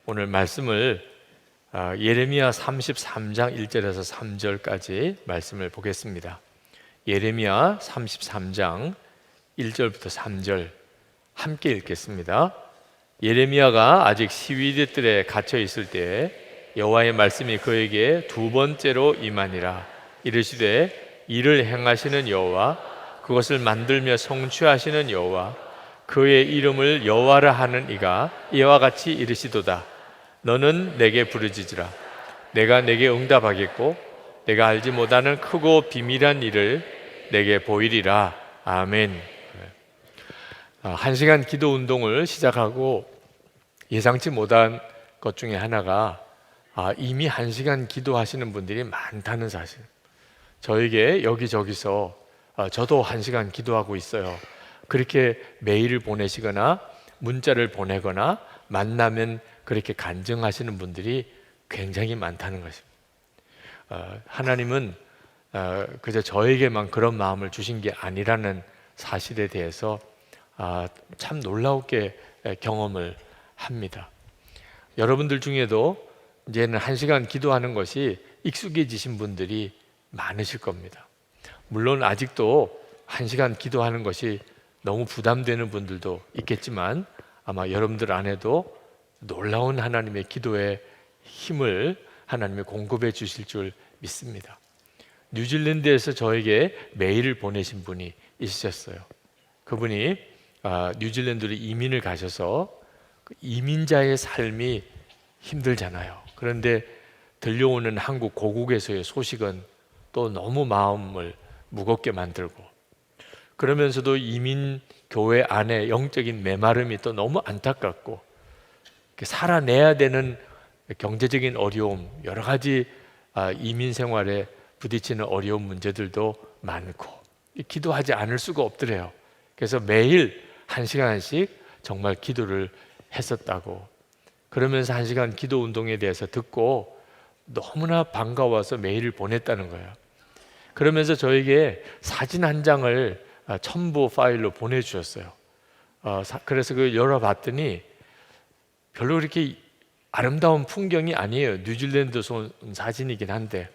오늘 말씀을 예레미야 33장 1절에서 3절까지 말씀을 보겠습니다. 예레미야 33장 1절부터 3절 함께 읽겠습니다. 예레미야가 아직 시위대 뜰에 갇혀 있을 때에 여호와의 말씀이 그에게 두 번째로 임하니라. 이르시되 이를 행하시는 여호와, 그것을 만들며 성취하시는 여호와, 그의 이름을 여호와라 하는 이가 이와 같이 이르시도다. 너는 내게 부르짖으라. 내가 내게 응답하겠고 내가 알지 못하는 크고 비밀한 일을 내게 보이리라. 아멘. 1시간 기도 운동을 시작하고 예상치 못한 것 중에 하나가 이미 1시간 기도하시는 분들이 많다는 사실. 저에게 여기저기서 저도 1시간 기도하고 있어요, 그렇게 메일을 보내시거나 문자를 보내거나 만나면 그렇게 간증하시는 분들이 굉장히 많다는 것입니다. 하나님은 그저 저에게만 그런 마음을 주신 게 아니라는 사실에 대해서 참 놀라웠게 경험을 합니다. 여러분들 중에도 이제는 1시간 기도하는 것이 익숙해지신 분들이 많으실 겁니다. 물론 아직도 1시간 기도하는 것이 너무 부담되는 분들도 있겠지만 아마 여러분들 안에도 놀라운 하나님의 기도의 힘을 하나님이 공급해 주실 줄 믿습니다. 뉴질랜드에서 저에게 메일을 보내신 분이 있으셨어요. 그분이 뉴질랜드로 이민을 가셔서 이민자의 삶이 힘들잖아요. 그런데 들려오는 한국 고국에서의 소식은 또 너무 마음을 무겁게 만들고, 그러면서도 이민 교회 안에 영적인 메마름이 또 너무 안타깝고, 살아내야 되는 경제적인 어려움, 여러 가지 이민 생활에 부딪히는 어려운 문제들도 많고 기도하지 않을 수가 없더래요. 그래서 매일 1시간씩 정말 기도를 했었다고. 그러면서 1시간 기도 운동에 대해서 듣고 너무나 반가워서 메일을 보냈다는 거예요. 그러면서 저에게 사진 한 장을 첨부 파일로 보내주셨어요. 그래서 그걸 열어봤더니 별로 그렇게 아름다운 풍경이 아니에요. 뉴질랜드에서 온 사진이긴 한데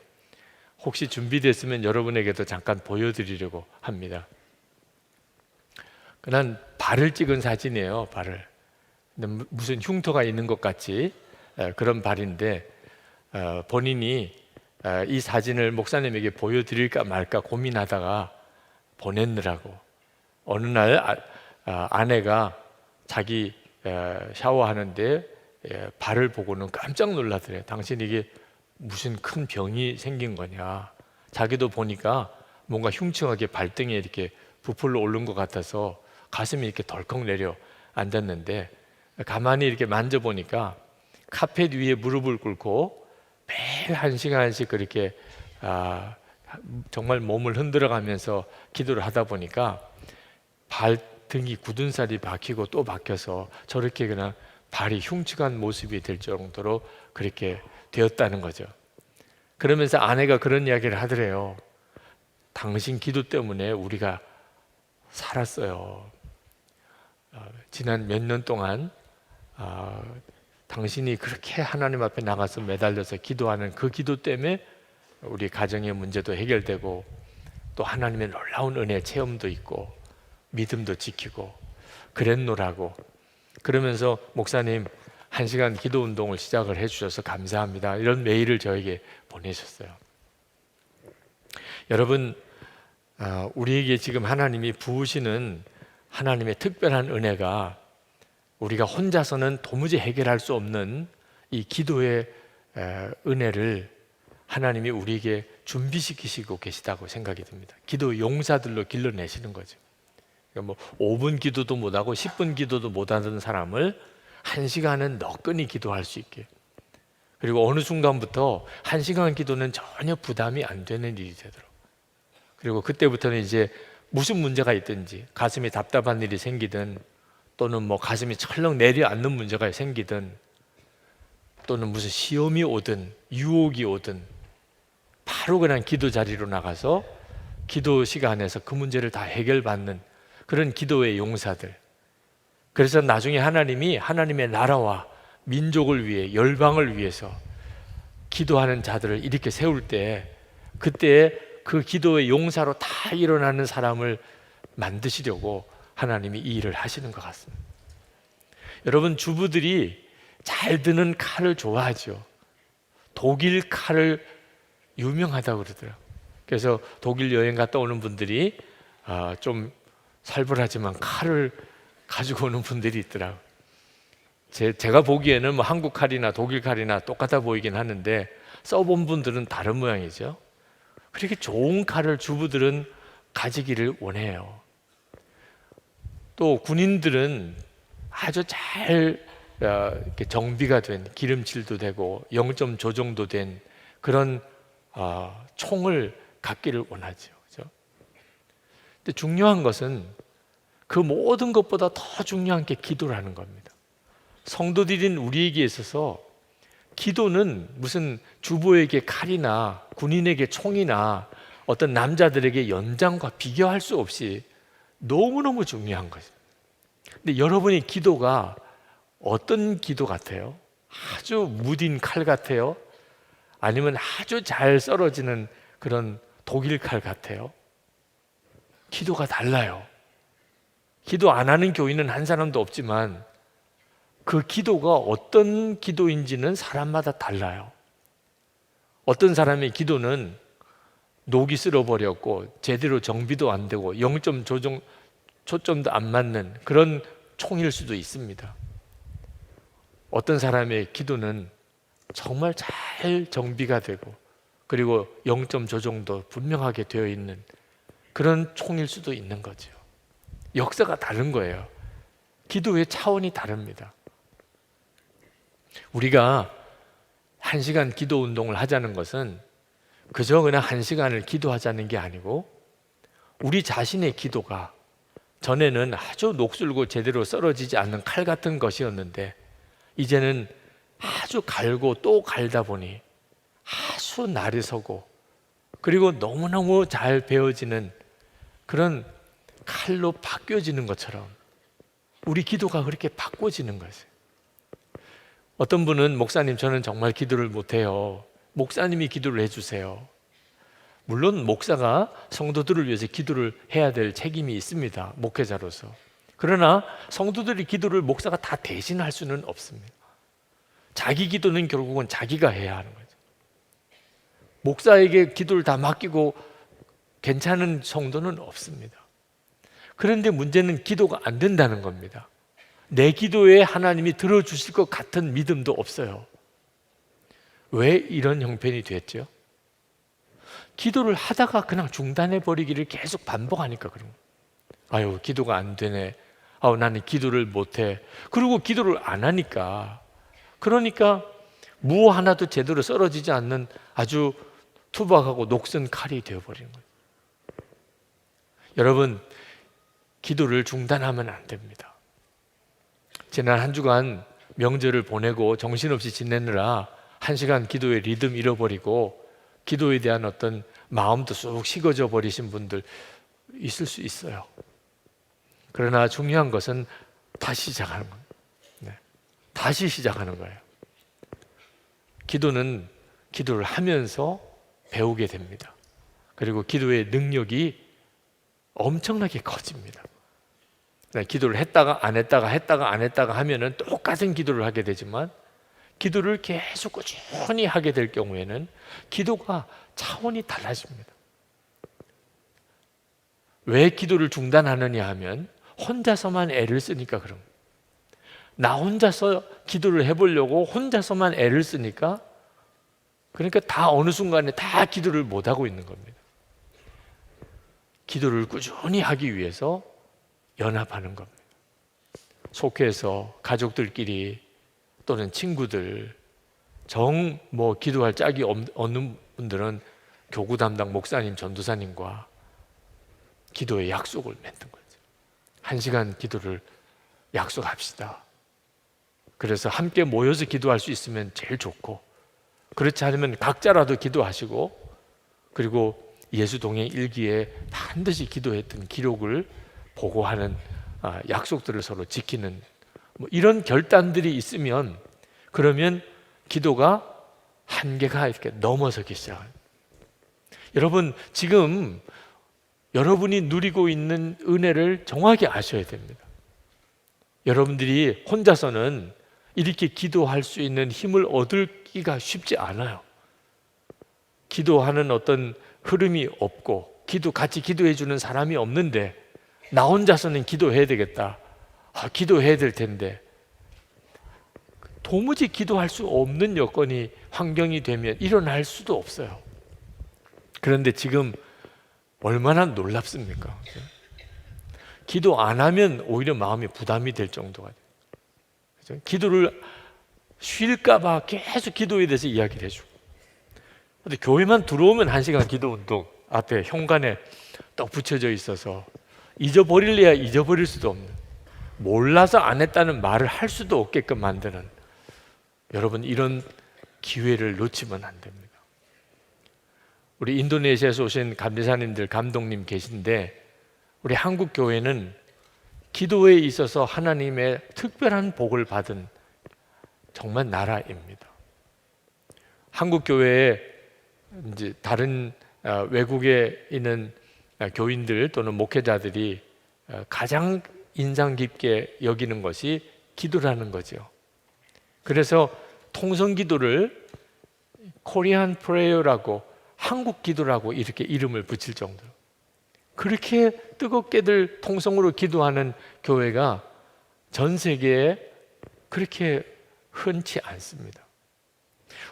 혹시 준비됐으면 여러분에게도 잠깐 보여드리려고 합니다. 그냥 발을 찍은 사진이에요. 발을. 근데 무슨 흉터가 있는 것 같이 그런 발인데 본인이 이 사진을 목사님에게 보여드릴까 말까 고민하다가 보냈느라고 어느 날 아내가 자기 샤워하는데 발을 보고는 깜짝 놀라더래요. 당신 이게 무슨 큰 병이 생긴 거냐. 자기도 보니까 뭔가 흉측하게 발등에 이렇게 부풀러 오른 것 같아서 가슴이 이렇게 덜컥 내려 앉았는데 가만히 이렇게 만져보니까 카펫 위에 무릎을 꿇고 매일 1시간씩 그렇게 정말 몸을 흔들어가면서 기도를 하다 보니까 발등이 굳은 살이 박히고 또 박혀서 저렇게 그냥 발이 흉측한 모습이 될 정도로 그렇게 되었다는 거죠. 그러면서 아내가 그런 이야기를 하더래요. 당신 기도 때문에 우리가 살았어요. 지난 몇 년 동안 당신이 그렇게 하나님 앞에 나가서 매달려서 기도하는 그 기도 때문에 우리 가정의 문제도 해결되고 또 하나님의 놀라운 은혜 체험도 있고 믿음도 지키고 그랬노라고. 그러면서 목사님 1시간 기도 운동을 시작을 해주셔서 감사합니다, 이런 메일을 저에게 보내셨어요. 여러분, 우리에게 지금 하나님이 부으시는 하나님의 특별한 은혜가 우리가 혼자서는 도무지 해결할 수 없는 이 기도의 은혜를 하나님이 우리에게 준비시키시고 계시다고 생각이 듭니다. 기도 용사들로 길러내시는 거죠. 그러니까 5분 기도도 못하고 10분 기도도 못하는 사람을 1시간은 너끈히 기도할 수 있게, 그리고 어느 순간부터 1시간 기도는 전혀 부담이 안 되는 일이 되도록, 그리고 그때부터는 이제 무슨 문제가 있든지 가슴이 답답한 일이 생기든 또는 가슴이 철렁 내려앉는 문제가 생기든 또는 무슨 시험이 오든 유혹이 오든 바로 그냥 기도 자리로 나가서 기도 시간에서 그 문제를 다 해결받는 그런 기도의 용사들. 그래서 나중에 하나님이 하나님의 나라와 민족을 위해, 열방을 위해서 기도하는 자들을 이렇게 세울 때, 그때 그 기도의 용사로 다 일어나는 사람을 만드시려고 하나님이 이 일을 하시는 것 같습니다. 여러분, 주부들이 잘 드는 칼을 좋아하죠. 독일 칼을 유명하다고 그러더라고요. 그래서 독일 여행 갔다 오는 분들이 좀 살벌하지만 칼을 가지고 오는 분들이 있더라고요. 제가 보기에는 뭐 한국 칼이나 독일 칼이나 똑같아 보이긴 하는데 써본 분들은 다른 모양이죠. 그렇게 좋은 칼을 주부들은 가지기를 원해요. 또 군인들은 아주 잘 이렇게 정비가 된, 기름칠도 되고 0점 조정도 된 그런 총을 갖기를 원하죠. 그렇죠? 근데 중요한 것은 그 모든 것보다 더 중요한 게 기도라는 겁니다. 성도들인 우리에게 있어서 기도는 무슨 주부에게 칼이나 군인에게 총이나 어떤 남자들에게 연장과 비교할 수 없이 너무너무 중요한 거죠. 근데 여러분의 기도가 어떤 기도 같아요? 아주 무딘 칼 같아요? 아니면 아주 잘 썰어지는 그런 독일 칼 같아요? 기도가 달라요. 기도 안 하는 교인은 한 사람도 없지만 그 기도가 어떤 기도인지는 사람마다 달라요. 어떤 사람의 기도는 녹이 쓸어버렸고 제대로 정비도 안 되고 0점 조정 초점도 안 맞는 그런 총일 수도 있습니다. 어떤 사람의 기도는 정말 잘 정비가 되고 그리고 0점 조정도 분명하게 되어 있는 그런 총일 수도 있는 거죠. 역사가 다른 거예요. 기도의 차원이 다릅니다. 우리가 1시간 기도 운동을 하자는 것은 그저 그냥 1시간을 기도하자는 게 아니고 우리 자신의 기도가 전에는 아주 녹슬고 제대로 썰어지지 않는 칼 같은 것이었는데 이제는 아주 갈고 또 갈다 보니 아주 날이 서고 그리고 너무너무 잘 베어지는 그런 칼로 바뀌어지는 것처럼 우리 기도가 그렇게 바꿔지는 거죠. 어떤 분은 목사님 저는 정말 기도를 못해요. 목사님이 기도를 해주세요. 물론 목사가 성도들을 위해서 기도를 해야 될 책임이 있습니다. 목회자로서. 그러나 성도들의 기도를 목사가 다 대신할 수는 없습니다. 자기 기도는 결국은 자기가 해야 하는 거죠. 목사에게 기도를 다 맡기고 괜찮은 성도는 없습니다. 그런데 문제는 기도가 안 된다는 겁니다. 내 기도에 하나님이 들어주실 것 같은 믿음도 없어요. 왜 이런 형편이 됐죠? 기도를 하다가 그냥 중단해 버리기를 계속 반복하니까 그런 거예요. 아유, 기도가 안 되네. 아유, 나는 기도를 못해. 그리고 기도를 안 하니까 그러니까 무 하나도 제대로 썰어지지 않는 아주 투박하고 녹슨 칼이 되어버리는 거예요. 여러분, 기도를 중단하면 안 됩니다. 지난 한 주간 명절을 보내고 정신없이 지내느라 1시간 기도의 리듬 잃어버리고 기도에 대한 어떤 마음도 쑥 식어져 버리신 분들 있을 수 있어요. 그러나 중요한 것은 다시 시작하는 겁니다. 네. 다시 시작하는 거예요. 기도는 기도를 하면서 배우게 됩니다. 그리고 기도의 능력이 엄청나게 커집니다. 네, 기도를 했다가 안 했다가 했다가 안 했다가 하면은 똑같은 기도를 하게 되지만 기도를 계속 꾸준히 하게 될 경우에는 기도가 차원이 달라집니다. 왜 기도를 중단하느냐 하면 혼자서만 애를 쓰니까 그런 거예요. 나 혼자서 기도를 해보려고 혼자서만 애를 쓰니까 그러니까 다 어느 순간에 다 기도를 못하고 있는 겁니다. 기도를 꾸준히 하기 위해서 연합하는 겁니다. 속해서 가족들끼리 또는 친구들 기도할 짝이 없는 분들은 교구 담당 목사님, 전도사님과 기도의 약속을 맺는 거죠. 1시간 기도를 약속합시다. 그래서 함께 모여서 기도할 수 있으면 제일 좋고 그렇지 않으면 각자라도 기도하시고 그리고 예수동행 일기에 반드시 기도했던 기록을 보고하는 약속들을 서로 지키는 이런 결단들이 있으면 그러면 기도가 한계가 이렇게 넘어서기 시작합니다. 여러분, 지금 여러분이 누리고 있는 은혜를 정확히 아셔야 됩니다. 여러분들이 혼자서는 이렇게 기도할 수 있는 힘을 얻기가 쉽지 않아요. 기도하는 어떤 흐름이 없고 같이 기도해 주는 사람이 없는데 나 혼자서는 기도해야 되겠다. 기도해야 될 텐데 도무지 기도할 수 없는 여건이 환경이 되면 일어날 수도 없어요. 그런데 지금 얼마나 놀랍습니까? 기도 안 하면 오히려 마음이 부담이 될 정도가 돼요. 그렇죠? 기도를 쉴까 봐 계속 기도에 대해서 이야기를 해주고, 근데 교회만 들어오면 1시간 기도 운동 앞에 현관에 떡 붙여져 있어서 잊어버릴래야 잊어버릴 수도 없는, 몰라서 안 했다는 말을 할 수도 없게끔 만드는, 여러분 이런 기회를 놓치면 안 됩니다. 우리 인도네시아에서 오신 감리사님들, 감독님 계신데 우리 한국 교회는 기도에 있어서 하나님의 특별한 복을 받은 정말 나라입니다. 한국 교회에 이제 다른 외국에 있는 교인들 또는 목회자들이 가장 인상 깊게 여기는 것이 기도라는 거죠. 그래서 통성 기도를 코리안 프레이어라고, 한국 기도라고 이렇게 이름을 붙일 정도로 그렇게 뜨겁게들 통성으로 기도하는 교회가 전 세계에 그렇게 흔치 않습니다.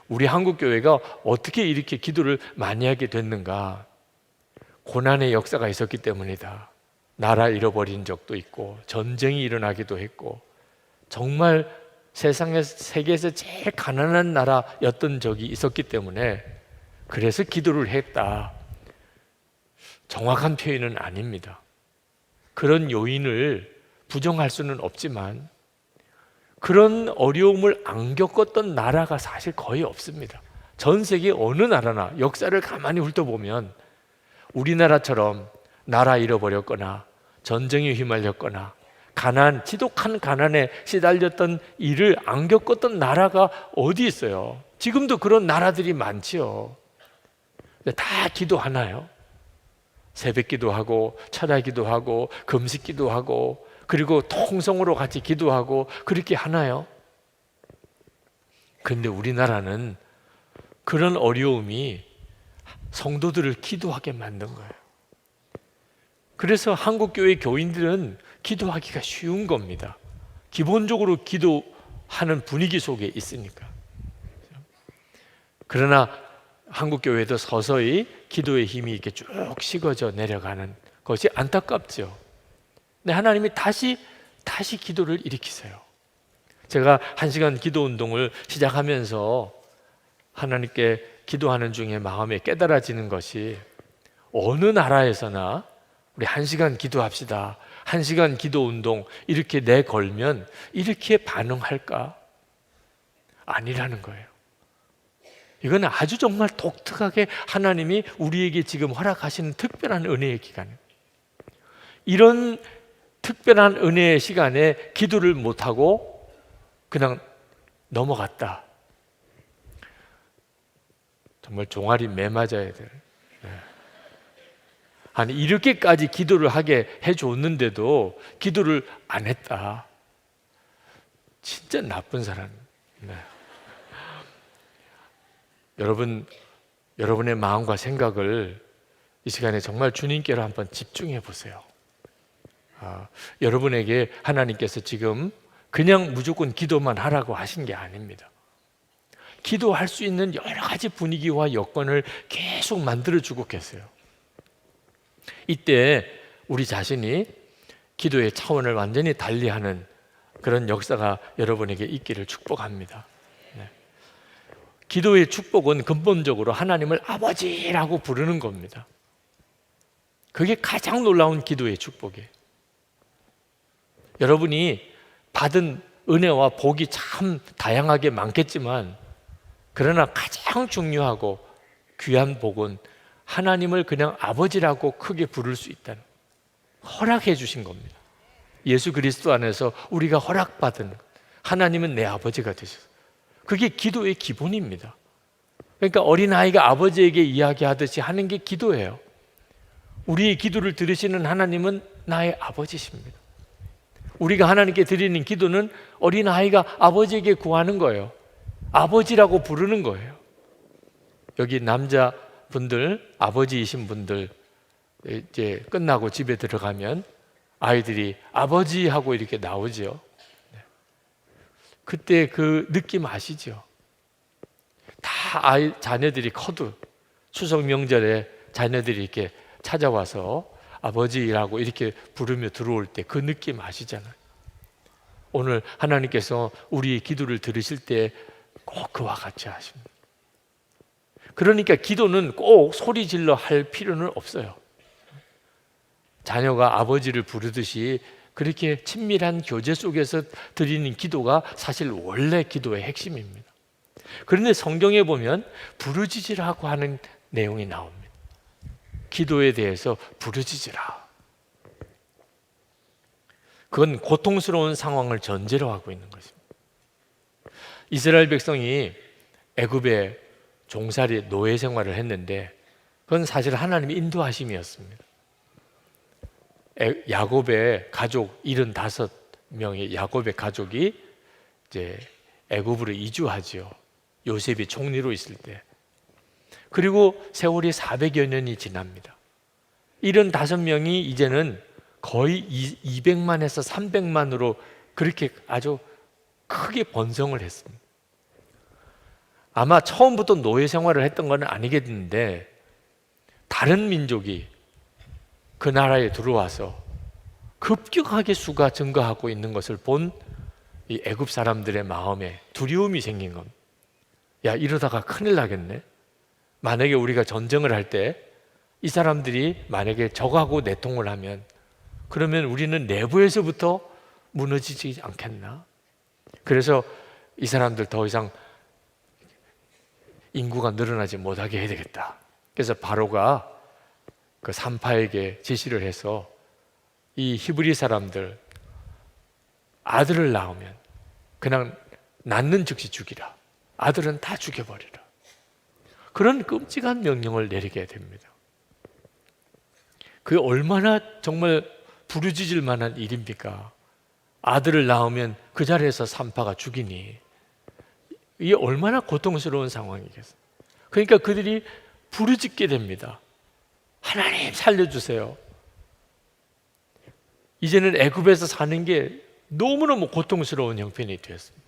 우리 한국 교회가 어떻게 이렇게 기도를 많이 하게 됐는가? 고난의 역사가 있었기 때문이다. 나라 잃어버린 적도 있고 전쟁이 일어나기도 했고 정말 세계에서 제일 가난한 나라였던 적이 있었기 때문에 그래서 기도를 했다. 정확한 표현은 아닙니다. 그런 요인을 부정할 수는 없지만 그런 어려움을 안 겪었던 나라가 사실 거의 없습니다. 전 세계 어느 나라나 역사를 가만히 훑어보면 우리나라처럼 나라 잃어버렸거나 전쟁에 휘말렸거나 지독한 가난에 시달렸던 일을 안 겪었던 나라가 어디 있어요? 지금도 그런 나라들이 많지요. 근데 다 기도하나요? 새벽 기도하고 철야 기도하고 금식 기도하고 그리고 통성으로 같이 기도하고 그렇게 하나요? 그런데 우리나라는 그런 어려움이 성도들을 기도하게 만든 거예요. 그래서 한국교회 교인들은 기도하기가 쉬운 겁니다. 기본적으로 기도하는 분위기 속에 있으니까. 그러나 한국교회도 서서히 기도의 힘이 이렇게 쭉 식어져 내려가는 것이 안타깝죠. 근데 하나님이 다시 기도를 일으키세요. 제가 1시간 기도 운동을 시작하면서 하나님께 기도하는 중에 마음에 깨달아지는 것이 어느 나라에서나 우리 1시간 기도합시다, 1시간 기도 운동 이렇게 내걸면 이렇게 반응할까? 아니라는 거예요. 이건 아주 정말 독특하게 하나님이 우리에게 지금 허락하시는 특별한 은혜의 기간이에요. 이런 특별한 은혜의 시간에 기도를 못하고 그냥 넘어갔다. 정말 종아리 매 맞아야 될. 아니 이렇게까지 기도를 하게 해줬는데도 기도를 안 했다. 진짜 나쁜 사람. 여러분의 마음과 생각을 이 시간에 정말 주님께로 한번 집중해 보세요. 여러분에게 하나님께서 지금 그냥 무조건 기도만 하라고 하신 게 아닙니다. 기도할 수 있는 여러 가지 분위기와 여건을 계속 만들어주고 계세요. 이때 우리 자신이 기도의 차원을 완전히 달리하는 그런 역사가 여러분에게 있기를 축복합니다. 기도의 축복은 근본적으로 하나님을 아버지라고 부르는 겁니다. 그게 가장 놀라운 기도의 축복이에요. 여러분이 받은 은혜와 복이 참 다양하게 많겠지만 그러나 가장 중요하고 귀한 복은 하나님을 그냥 아버지라고 크게 부를 수 있다는, 허락해 주신 겁니다. 예수 그리스도 안에서 우리가 허락받은, 하나님은 내 아버지가 되셨어요. 그게 기도의 기본입니다. 그러니까 어린아이가 아버지에게 이야기하듯이 하는 게 기도예요. 우리의 기도를 들으시는 하나님은 나의 아버지십니다. 우리가 하나님께 드리는 기도는 어린아이가 아버지에게 구하는 거예요. 아버지라고 부르는 거예요. 여기 남자분들, 아버지이신 분들 이제 끝나고 집에 들어가면 아이들이 아버지 하고 이렇게 나오죠. 그때 그 느낌 아시죠? 다 자녀들이 커도 추석 명절에 자녀들이 이렇게 찾아와서 아버지라고 이렇게 부르며 들어올 때 그 느낌 아시잖아요. 오늘 하나님께서 우리의 기도를 들으실 때 꼭 그와 같이 하십니다. 그러니까 기도는 꼭 소리 질러 할 필요는 없어요. 자녀가 아버지를 부르듯이 그렇게 친밀한 교제 속에서 드리는 기도가 사실 원래 기도의 핵심입니다. 그런데 성경에 보면 부르짖으라고 하는 내용이 나옵니다. 기도에 대해서 부르짖으라. 그건 고통스러운 상황을 전제로 하고 있는 것입니다. 이스라엘 백성이 애굽에 종살이 노예 생활을 했는데 그건 사실 하나님의 인도하심이었습니다. 야곱의 가족 75명의 야곱의 가족이 이제 애굽으로 이주하지요. 요셉이 총리로 있을 때. 그리고 세월이 400여 년이 지납니다. 75명이 이제는 거의 200만에서 300만으로 그렇게 아주 크게 번성을 했습니다. 아마 처음부터 노예 생활을 했던 건 아니겠는데 다른 민족이 그 나라에 들어와서 급격하게 수가 증가하고 있는 것을 본 이 애굽 사람들의 마음에 두려움이 생긴 겁니다. 야, 이러다가 큰일 나겠네. 만약에 우리가 전쟁을 할 때 이 사람들이 만약에 적하고 내통을 하면 그러면 우리는 내부에서부터 무너지지 않겠나? 그래서 이 사람들 더 이상 인구가 늘어나지 못하게 해야 되겠다. 그래서 바로가 그 산파에게 지시를 해서 이 히브리 사람들 아들을 낳으면 그냥 낳는 즉시 죽이라. 아들은 다 죽여버리라. 그런 끔찍한 명령을 내리게 됩니다. 그게 얼마나 정말 부르짖을 만한 일입니까? 아들을 낳으면 그 자리에서 산파가 죽이니 이게 얼마나 고통스러운 상황이겠어요. 그러니까 그들이 부르짖게 됩니다. 하나님 살려주세요. 이제는 애굽에서 사는 게 너무너무 고통스러운 형편이 되었습니다.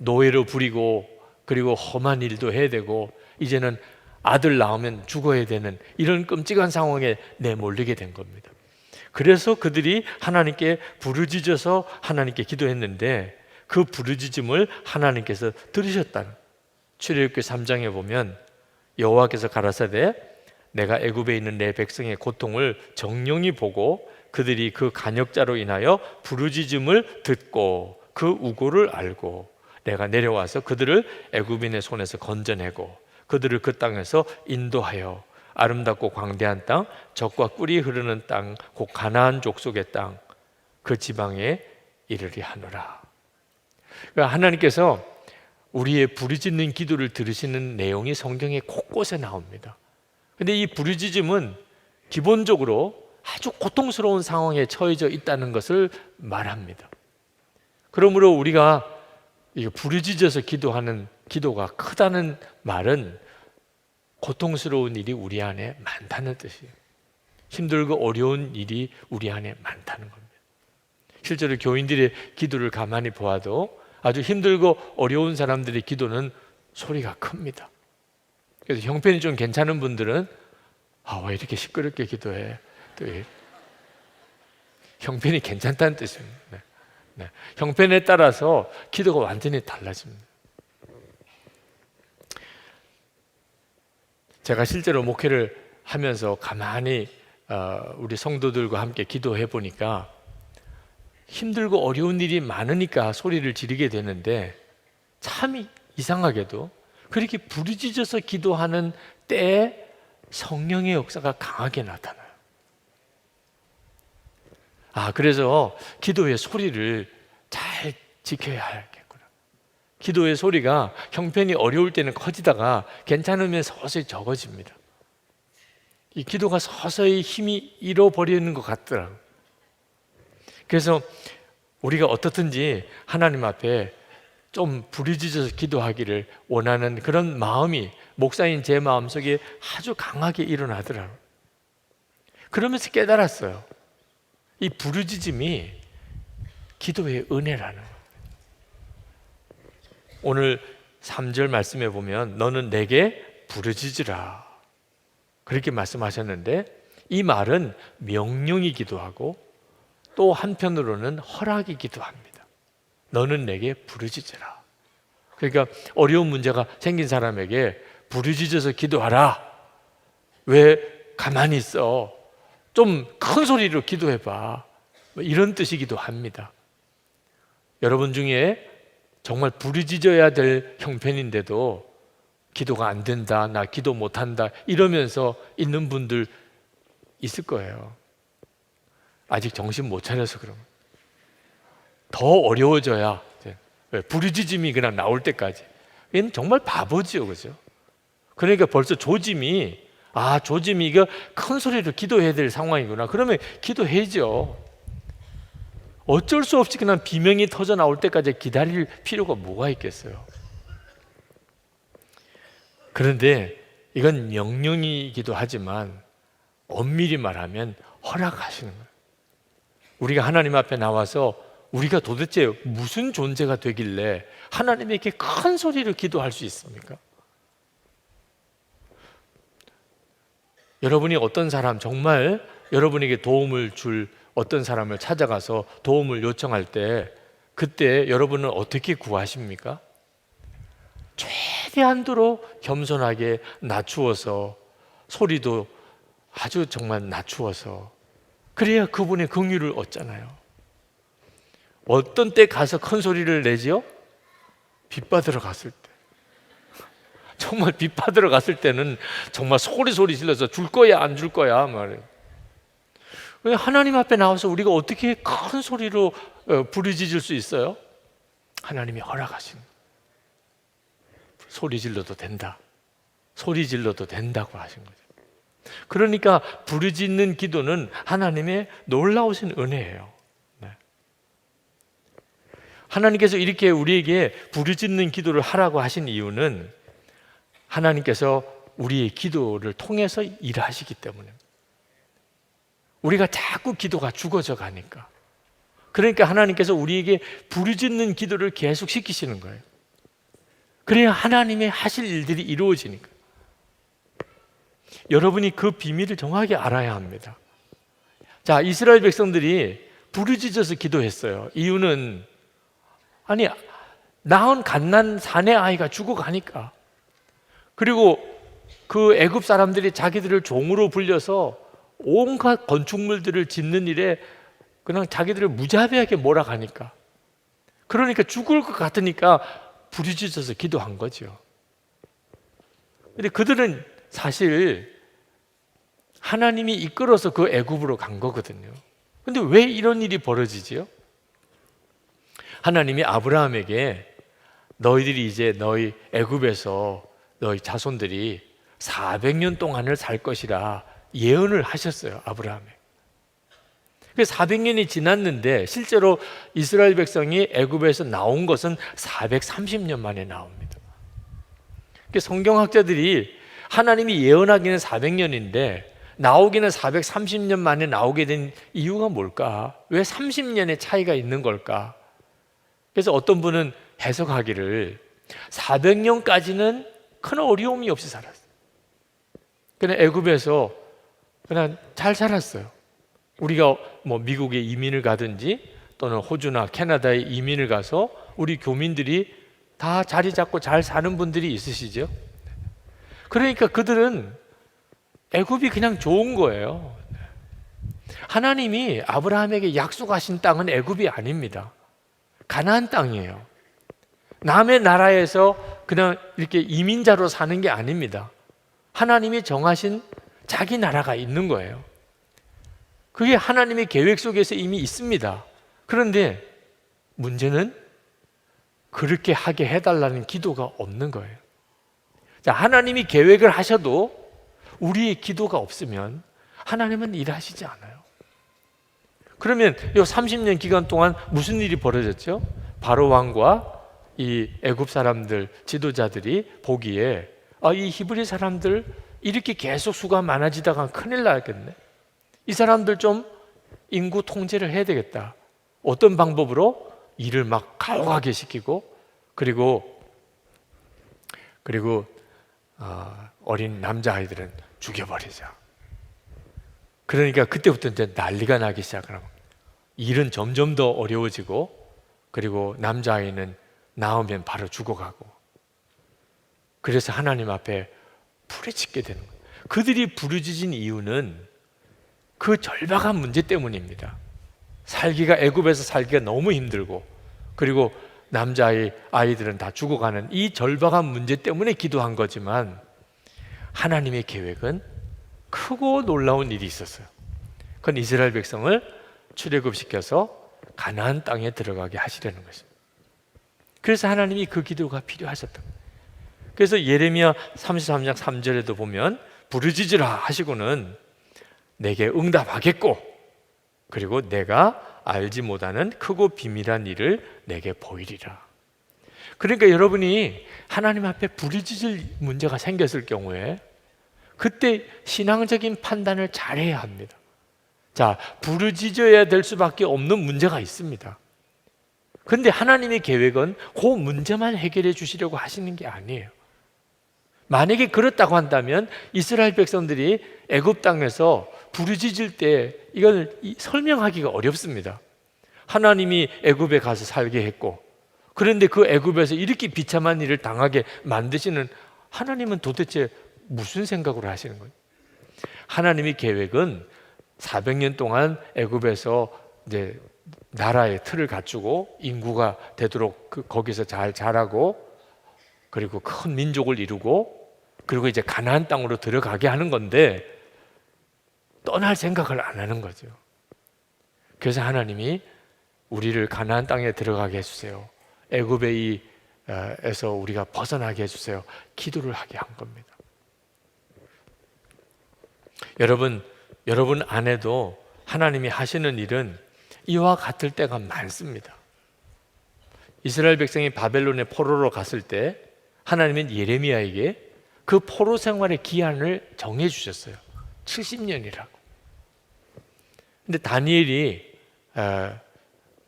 노예로 부리고 그리고 험한 일도 해야 되고 이제는 아들 낳으면 죽어야 되는 이런 끔찍한 상황에 내몰리게 된 겁니다. 그래서 그들이 하나님께 부르짖어서 하나님께 기도했는데 그 부르짖음을 하나님께서 들으셨다는. 출애굽기 3장에 보면 여호와께서 가라사대 내가 애굽에 있는 내 백성의 고통을 정령히 보고 그들이 그 간역자로 인하여 부르짖음을 듣고 그 우고를 알고 내가 내려와서 그들을 애굽인의 손에서 건져내고 그들을 그 땅에서 인도하여 아름답고 광대한 땅, 젖과 꿀이 흐르는 땅, 곧 가나안 족속의 땅, 그 지방에 이르리 하노라. 그러니까 하나님께서 우리의 부르짖는 기도를 들으시는 내용이 성경에 곳곳에 나옵니다. 근데 이 부르짖음은 기본적으로 아주 고통스러운 상황에 처해져 있다는 것을 말합니다. 그러므로 우리가 부르짖어서 기도하는 기도가 크다는 말은 고통스러운 일이 우리 안에 많다는 뜻이에요. 힘들고 어려운 일이 우리 안에 많다는 겁니다. 실제로 교인들의 기도를 가만히 보아도 아주 힘들고 어려운 사람들의 기도는 소리가 큽니다. 그래서 형편이 좀 괜찮은 분들은 왜 이렇게 시끄럽게 기도해? 또 형편이 괜찮다는 뜻입니다. 네. 형편에 따라서 기도가 완전히 달라집니다. 제가 실제로 목회를 하면서 가만히 우리 성도들과 함께 기도해 보니까 힘들고 어려운 일이 많으니까 소리를 지르게 되는데 참 이상하게도 그렇게 부르짖어서 기도하는 때에 성령의 역사가 강하게 나타나요. 그래서 기도의 소리를 잘 지켜야 하겠구나. 기도의 소리가 형편이 어려울 때는 커지다가 괜찮으면 서서히 적어집니다. 이 기도가 서서히 힘이 잃어버리는 것 같더라고요. 그래서 우리가 어떻든지 하나님 앞에 좀 부르짖어서 기도하기를 원하는 그런 마음이 목사인 제 마음속에 아주 강하게 일어나더라고요. 그러면서 깨달았어요. 이 부르짖음이 기도의 은혜라는 거예요. 오늘 3절 말씀에 보면 너는 내게 부르짖으라 그렇게 말씀하셨는데, 이 말은 명령이기도 하고 또 한편으로는 허락이기도 합니다. 너는 내게 부르짖으라. 그러니까 어려운 문제가 생긴 사람에게 부르짖어서 기도하라. 왜 가만히 있어? 좀 큰 소리로 기도해봐. 이런 뜻이기도 합니다. 여러분 중에 정말 부르짖어야 될 형편인데도 기도가 안 된다, 나 기도 못한다 이러면서 있는 분들 있을 거예요. 아직 정신 못 차려서 그런 거예요. 더 어려워져야 부르짖음이 그냥 나올 때까지. 얘는 정말 바보지요, 그죠? 그러니까 벌써 조짐이 이거 큰 소리로 기도해야 될 상황이구나. 그러면 기도해야죠. 어쩔 수 없이 그냥 비명이 터져 나올 때까지 기다릴 필요가 뭐가 있겠어요? 그런데 이건 명령이기도 하지만 엄밀히 말하면 허락하시는 거예요. 우리가 하나님 앞에 나와서 우리가 도대체 무슨 존재가 되길래 하나님에게 큰 소리로 기도할 수 있습니까? 여러분이 어떤 사람, 정말 여러분에게 도움을 줄 어떤 사람을 찾아가서 도움을 요청할 때 그때 여러분은 어떻게 구하십니까? 최대한도로 겸손하게 낮추어서, 소리도 아주 정말 낮추어서, 그래야 그분의 긍휼을 얻잖아요. 어떤 때 가서 큰 소리를 내지요? 빚받으러 갔을 때. 정말 빚받으러 갔을 때는 정말 소리 질러서 줄 거야 안 줄 거야 말이에요. 하나님 앞에 나와서 우리가 어떻게 큰 소리로 부르짖을 수 있어요? 하나님이 허락하신, 소리 질러도 된다, 소리 질러도 된다고 하신 거죠. 그러니까 부르짖는 기도는 하나님의 놀라우신 은혜예요. 네. 하나님께서 이렇게 우리에게 부르짖는 기도를 하라고 하신 이유는 하나님께서 우리의 기도를 통해서 일하시기 때문에, 우리가 자꾸 기도가 죽어져 가니까. 그러니까 하나님께서 우리에게 부르짖는 기도를 계속 시키시는 거예요. 그래야 하나님의 하실 일들이 이루어지니까. 여러분이 그 비밀을 정확히 알아야 합니다. 자, 이스라엘 백성들이 부르짖어서 기도했어요. 이유는 낳은 갓난 사내 아이가 죽어가니까. 그리고 그 애굽 사람들이 자기들을 종으로 불려서 온갖 건축물들을 짓는 일에 그냥 자기들을 무자비하게 몰아가니까, 그러니까 죽을 것 같으니까 부르짖어서 기도한 거죠. 근데 그들은 사실 하나님이 이끌어서 그 애굽으로 간 거거든요. 근데 왜 이런 일이 벌어지지요? 하나님이 아브라함에게 너희들이 이제 너희 애굽에서 너희 자손들이 400년 동안을 살 것이라 예언을 하셨어요, 아브라함에. 400년이 지났는데 실제로 이스라엘 백성이 애굽에서 나온 것은 430년 만에 나옵니다. 성경학자들이 하나님이 예언하기는 400년인데 나오기는 430년 만에 나오게 된 이유가 뭘까? 왜 30년의 차이가 있는 걸까? 그래서 어떤 분은 해석하기를 400년까지는 큰 어려움이 없이 살았어요. 그냥 애굽에서 그냥 잘 살았어요. 우리가 뭐 미국에 이민을 가든지 또는 호주나 캐나다에 이민을 가서 우리 교민들이 다 자리 잡고 잘 사는 분들이 있으시죠. 그러니까 그들은 애굽이 그냥 좋은 거예요. 하나님이 아브라함에게 약속하신 땅은 애굽이 아닙니다. 가나안 땅이에요. 남의 나라에서 그냥 이렇게 이민자로 사는 게 아닙니다. 하나님이 정하신 자기 나라가 있는 거예요. 그게 하나님의 계획 속에서 이미 있습니다. 그런데 문제는 그렇게 하게 해달라는 기도가 없는 거예요. 자, 하나님이 계획을 하셔도 우리의 기도가 없으면 하나님은 일하시지 않아요. 그러면 이 30년 기간 동안 무슨 일이 벌어졌죠? 바로 왕과 이 애굽 사람들 지도자들이 보기에 이 히브리 사람들 이렇게 계속 수가 많아지다가 큰일 나겠네. 이 사람들 좀 인구 통제를 해야 되겠다. 어떤 방법으로? 일을 막 가혹하게 시키고 그리고 어린 남자아이들은 죽여버리자. 그러니까 그때부터 이제 난리가 나기 시작하는 거예요. 일은 점점 더 어려워지고 그리고 남자아이는 낳으면 바로 죽어가고 그래서 하나님 앞에 부르짖게 되는 거예요. 그들이 부르짖은 이유는 그 절박한 문제 때문입니다. 애굽에서 살기가 너무 힘들고 그리고 아이들은 다 죽어가는 이 절박한 문제 때문에 기도한 거지만 하나님의 계획은 크고 놀라운 일이 있었어요. 그건 이스라엘 백성을 출애굽시켜서 가나안 땅에 들어가게 하시려는 것입니다. 그래서 하나님이 그 기도가 필요하셨던 거예요. 그래서 예레미야 33장 3절에도 보면 부르짖으라 하시고는 내게 응답하겠고 그리고 내가 알지 못하는 크고 비밀한 일을 내게 보이리라. 그러니까 여러분이 하나님 앞에 부르짖을 문제가 생겼을 경우에 그때 신앙적인 판단을 잘해야 합니다. 자, 부르짖어야 될 수밖에 없는 문제가 있습니다. 그런데 하나님의 계획은 그 문제만 해결해 주시려고 하시는 게 아니에요. 만약에 그렇다고 한다면 이스라엘 백성들이 애굽 땅에서 부르짖을 때 이걸 설명하기가 어렵습니다. 하나님이 애굽에 가서 살게 했고 그런데 그 애굽에서 이렇게 비참한 일을 당하게 만드시는 하나님은 도대체 무슨 생각으로 하시는 거예요? 하나님의 계획은 400년 동안 애굽에서 이제 나라의 틀을 갖추고 인구가 되도록 거기서 잘 자라고 그리고 큰 민족을 이루고 그리고 이제 가나안 땅으로 들어가게 하는 건데 떠날 생각을 안 하는 거죠. 그래서 하나님이 우리를 가나안 땅에 들어가게 해주세요. 애굽에서 우리가 벗어나게 해주세요. 기도를 하게 한 겁니다. 여러분 안에도 하나님이 하시는 일은 이와 같을 때가 많습니다. 이스라엘 백성이 바벨론의 포로로 갔을 때 하나님은 예레미야에게 그 포로 생활의 기한을 정해 주셨어요. 70년이라고. 근데 다니엘이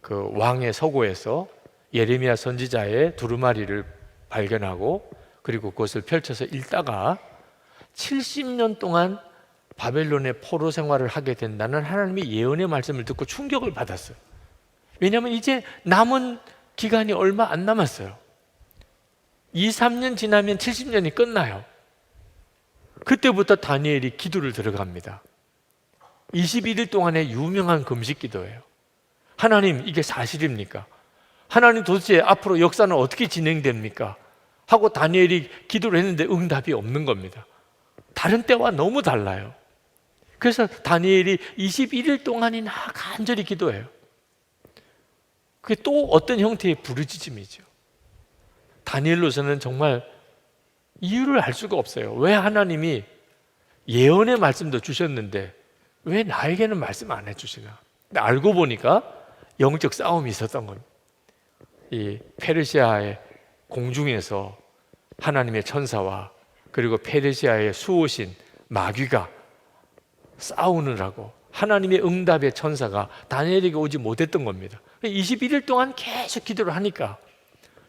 그 왕의 서고에서 예레미야 선지자의 두루마리를 발견하고 그리고 그것을 펼쳐서 읽다가 70년 동안 바벨론의 포로 생활을 하게 된다는 하나님의 예언의 말씀을 듣고 충격을 받았어요. 왜냐하면 이제 남은 기간이 얼마 안 남았어요. 2, 3년 지나면 70년이 끝나요. 그때부터 다니엘이 기도를 들어갑니다. 21일 동안의 유명한 금식 기도예요. 하나님, 이게 사실입니까? 하나님, 도대체 앞으로 역사는 어떻게 진행됩니까? 하고 다니엘이 기도를 했는데 응답이 없는 겁니다. 다른 때와 너무 달라요. 그래서 다니엘이 21일 동안이나 간절히 기도해요. 그게 또 어떤 형태의 부르짖음이죠. 다니엘로서는 정말 이유를 알 수가 없어요. 왜 하나님이 예언의 말씀도 주셨는데 왜 나에게는 말씀 안 해주시나? 근데 알고 보니까 영적 싸움이 있었던 겁니다. 이 페르시아의 공중에서 하나님의 천사와 그리고 페르시아의 수호신 마귀가 싸우느라고 하나님의 응답의 천사가 다니엘에게 오지 못했던 겁니다. 21일 동안 계속 기도를 하니까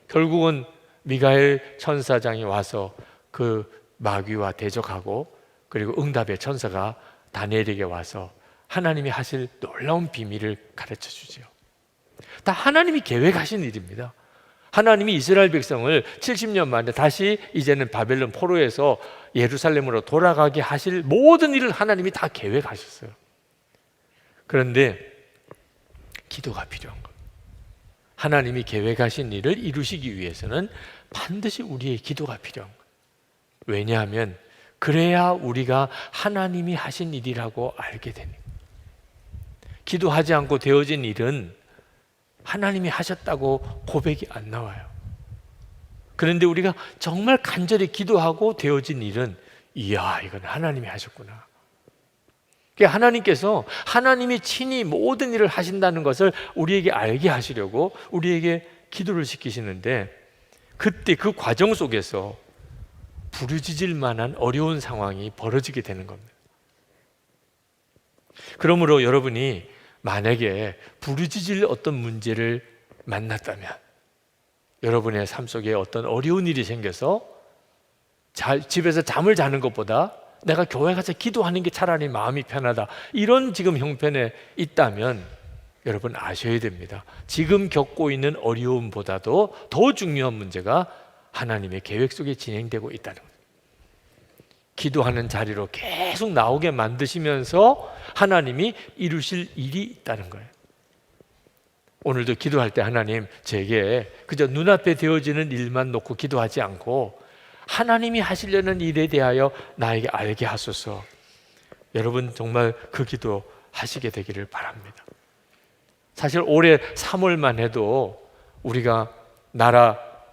결국은 미가엘 천사장이 와서 그 마귀와 대적하고 그리고 응답의 천사가 다니엘에게 와서 하나님이 하실 놀라운 비밀을 가르쳐 주죠. 다 하나님이 계획하신 일입니다. 하나님이 이스라엘 백성을 70년 만에 다시 이제는 바벨론 포로에서 예루살렘으로 돌아가게 하실 모든 일을 하나님이 다 계획하셨어요. 그런데 기도가 필요한 겁니다. 하나님이 계획하신 일을 이루시기 위해서는 반드시 우리의 기도가 필요한 거예요. 왜냐하면 그래야 우리가 하나님이 하신 일이라고 알게 되는 거예요. 기도하지 않고 되어진 일은 하나님이 하셨다고 고백이 안 나와요. 그런데 우리가 정말 간절히 기도하고 되어진 일은 이야, 이건 하나님이 하셨구나. 하나님께서 하나님이 친히 모든 일을 하신다는 것을 우리에게 알게 하시려고 우리에게 기도를 시키시는데, 그때 그 과정 속에서 부르짖을 만한 어려운 상황이 벌어지게 되는 겁니다. 그러므로 여러분이 만약에 부르짖을 어떤 문제를 만났다면, 여러분의 삶 속에 어떤 어려운 일이 생겨서 집에서 잠을 자는 것보다 내가 교회 가서 기도하는 게 차라리 마음이 편하다, 이런 지금 형편에 있다면 여러분 아셔야 됩니다. 지금 겪고 있는 어려움보다도 더 중요한 문제가 하나님의 계획 속에 진행되고 있다는 거예요. 기도하는 자리로 계속 나오게 만드시면서 하나님이 이루실 일이 있다는 거예요. 오늘도 기도할 때 하나님, 제게 그저 눈앞에 되어지는 일만 놓고 기도하지 않고 하나님이 하시려는 일에 대하여 나에게 알게 하소서. 여러분 정말 그 기도 하시게 되기를 바랍니다. 사실 올해 3월만 해도 우리가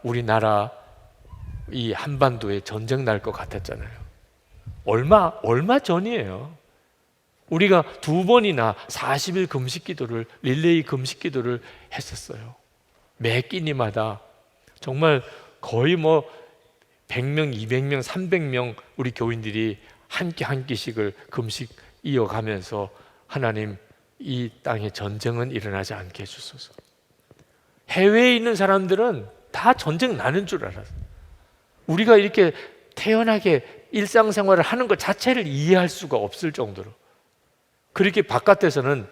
우리나라 이 한반도에 전쟁 날 것 같았잖아요. 얼마 전이에요. 우리가 2번이나 40일 금식 기도를, 릴레이 금식 기도를 했었어요. 매 끼니마다 정말 거의 100명, 200명, 300명 우리 교인들이 한 끼씩을 금식 이어가면서 하나님, 이 땅에 전쟁은 일어나지 않게 해주소서. 해외에 있는 사람들은 다 전쟁 나는 줄 알았어요. 우리가 이렇게 태연하게 일상생활을 하는 것 자체를 이해할 수가 없을 정도로 그렇게 바깥에서는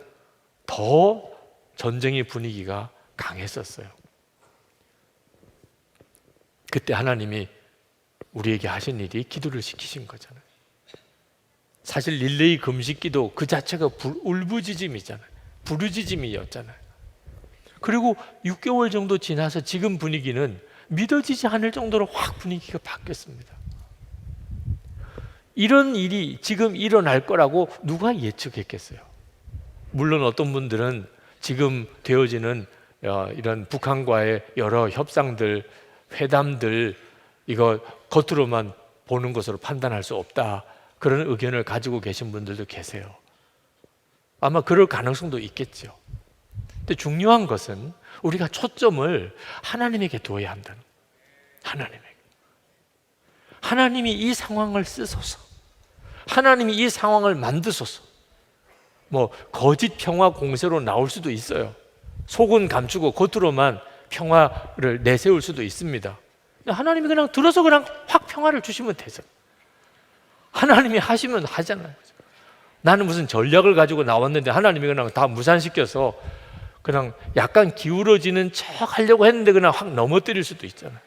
더 전쟁의 분위기가 강했었어요. 그때 하나님이 우리에게 하신 일이 기도를 시키신 거잖아요. 사실 릴레이 금식 기도 그 자체가 울부짖음이잖아요. 부르짖음이었잖아요. 그리고 6개월 정도 지나서 지금 분위기는 믿어지지 않을 정도로 확 분위기가 바뀌었습니다. 이런 일이 지금 일어날 거라고 누가 예측했겠어요? 물론 어떤 분들은 지금 되어지는 이런 북한과의 여러 협상들, 회담들, 이거 겉으로만 보는 것으로 판단할 수 없다, 그런 의견을 가지고 계신 분들도 계세요. 아마 그럴 가능성도 있겠죠. 근데 중요한 것은 우리가 초점을 하나님에게 두어야 한다는 거예요. 하나님이 이 상황을 쓰소서, 하나님이 이 상황을 만드소서. 거짓 평화 공세로 나올 수도 있어요. 속은 감추고 겉으로만 평화를 내세울 수도 있습니다. 하나님이 그냥 들어서 그냥 확 평화를 주시면 되죠. 하나님이 하시면 하잖아요. 나는 무슨 전략을 가지고 나왔는데 하나님이 그냥 다 무산시켜서 그냥 약간 기울어지는 척 하려고 했는데 그냥 확 넘어뜨릴 수도 있잖아요.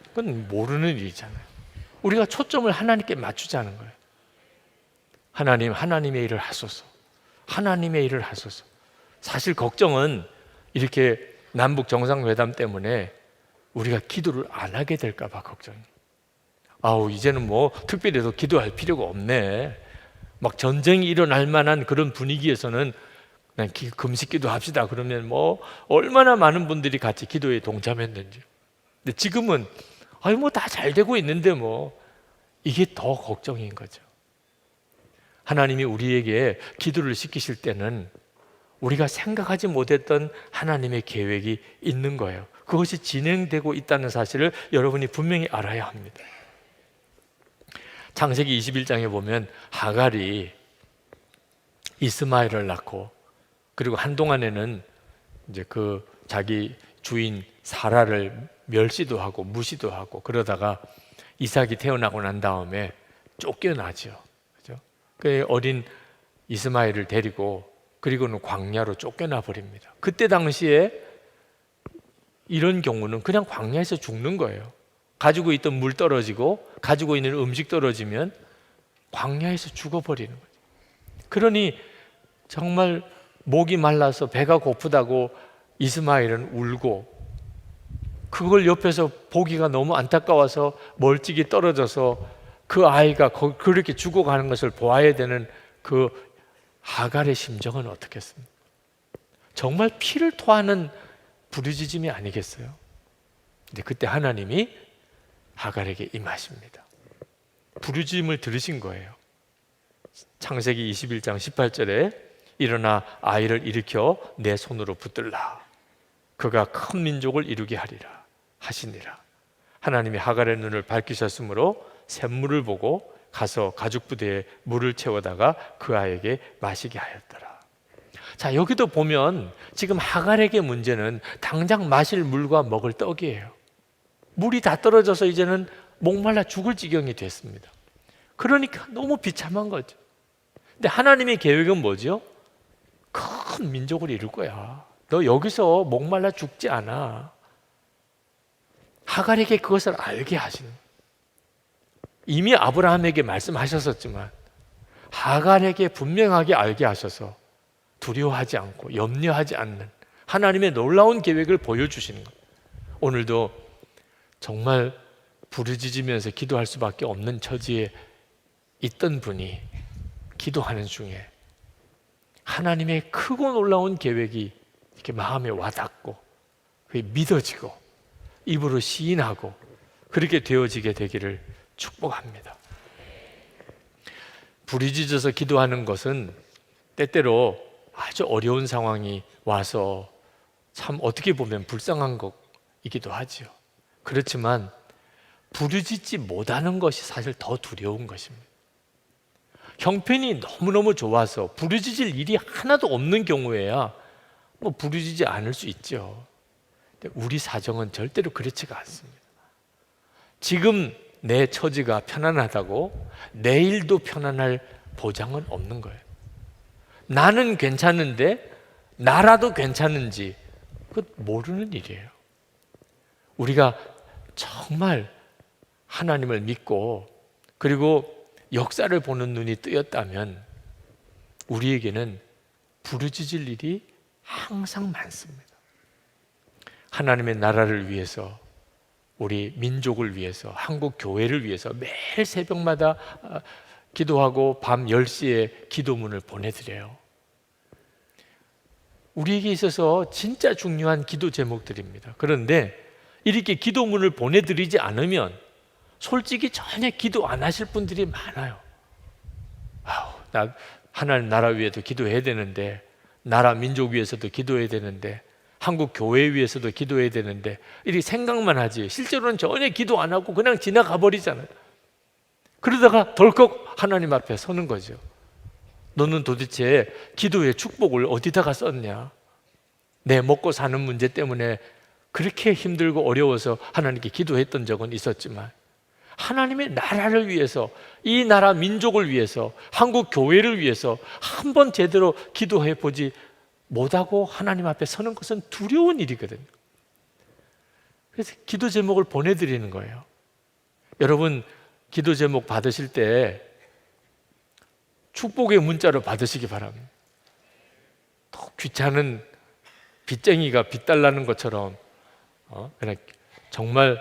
그건 모르는 일이잖아요. 우리가 초점을 하나님께 맞추자는 거예요. 하나님, 하나님의 일을 하소서. 하나님의 일을 하소서. 사실 걱정은 이렇게 남북 정상회담 때문에 우리가 기도를 안 하게 될까 봐 걱정이에요. 이제는 특별히 더 기도할 필요가 없네. 막 전쟁이 일어날 만한 그런 분위기에서는 그냥 금식 기도합시다 그러면 얼마나 많은 분들이 같이 기도에 동참했는지. 근데 지금은 다 잘 되고 있는데 이게 더 걱정인 거죠. 하나님이 우리에게 기도를 시키실 때는 우리가 생각하지 못했던 하나님의 계획이 있는 거예요. 그것이 진행되고 있다는 사실을 여러분이 분명히 알아야 합니다. 창세기 21장에 보면 하갈이 이스마엘을 낳고, 그리고 한동안에는 이제 그 자기 주인 사라를 멸시도 하고 무시도 하고, 그러다가 이삭이 태어나고 난 다음에 쫓겨나죠. 그죠? 그 어린 이스마엘을 데리고 그리고는 광야로 쫓겨나 버립니다. 그때 당시에 이런 경우는 그냥 광야에서 죽는 거예요. 가지고 있던 물 떨어지고 가지고 있는 음식 떨어지면 광야에서 죽어버리는 거죠. 그러니 정말 목이 말라서 배가 고프다고 이스마엘은 울고, 그걸 옆에서 보기가 너무 안타까워서 멀찍이 떨어져서 그 아이가 그렇게 죽어가는 것을 보아야 되는 그 하갈의 심정은 어떻겠습니까? 정말 피를 토하는 부르짖음이 아니겠어요? 근데 그때 하나님이 하갈에게 임하십니다. 부르짖음을 들으신 거예요. 창세기 21장 18절에 일어나 아이를 일으켜 내 손으로 붙들라. 그가 큰 민족을 이루게 하리라 하시니라. 하나님이 하갈의 눈을 밝히셨으므로 샘물을 보고 가서 가죽 부대에 물을 채워다가 그 아이에게 마시게 하였더라. 자, 여기도 보면 지금 하갈에게 문제는 당장 마실 물과 먹을 떡이에요. 물이 다 떨어져서 이제는 목말라 죽을 지경이 됐습니다. 그러니까 너무 비참한 거죠. 근데 하나님의 계획은 뭐죠? 큰 민족을 이룰 거야. 너 여기서 목말라 죽지 않아. 하갈에게 그것을 알게 하시는 거예요. 이미 아브라함에게 말씀하셨었지만 하갈에게 분명하게 알게 하셔서 두려워하지 않고 염려하지 않는 하나님의 놀라운 계획을 보여주시는 거예요. 오늘도 정말 부르짖으면서 기도할 수밖에 없는 처지에 있던 분이 기도하는 중에 하나님의 크고 놀라운 계획이 이렇게 마음에 와닿고 그게 믿어지고 입으로 시인하고 그렇게 되어지게 되기를 축복합니다. 부르짖어서 기도하는 것은 때때로 아주 어려운 상황이 와서 참 어떻게 보면 불쌍한 것이기도 하죠. 그렇지만 부르짖지 못하는 것이 사실 더 두려운 것입니다. 형편이 너무너무 좋아서 부르짖을 일이 하나도 없는 경우에야 뭐 부르짖지 않을 수 있죠. 근데 우리 사정은 절대로 그렇지가 않습니다. 지금 내 처지가 편안하다고 내일도 편안할 보장은 없는 거예요. 나는 괜찮은데 나라도 괜찮은지 그것 모르는 일이에요. 우리가 정말 하나님을 믿고 그리고 역사를 보는 눈이 뜨였다면 우리에게는 부르짖을 일이 항상 많습니다. 하나님의 나라를 위해서, 우리 민족을 위해서, 한국 교회를 위해서 매일 새벽마다 기도하고 밤 10시에 기도문을 보내드려요. 우리에게 있어서 진짜 중요한 기도 제목들입니다. 그런데 이렇게 기도문을 보내드리지 않으면 솔직히 전혀 기도 안 하실 분들이 많아요. 나 하나님 나라 위해도 기도해야 되는데, 나라 민족 위해서도 기도해야 되는데, 한국 교회 위해서도 기도해야 되는데, 이렇게 생각만 하지 실제로는 전혀 기도 안 하고 그냥 지나가 버리잖아요. 그러다가 덜컥 하나님 앞에 서는 거죠. 너는 도대체 기도의 축복을 어디다가 썼냐? 내 먹고 사는 문제 때문에 그렇게 힘들고 어려워서 하나님께 기도했던 적은 있었지만 하나님의 나라를 위해서, 이 나라 민족을 위해서, 한국 교회를 위해서 한 번 제대로 기도해 보지 못하고 하나님 앞에 서는 것은 두려운 일이거든요. 그래서 기도 제목을 보내드리는 거예요. 여러분 기도 제목 받으실 때 축복의 문자로 받으시기 바랍니다. 또 귀찮은 빚쟁이가 빚 달라는 것처럼 그냥 정말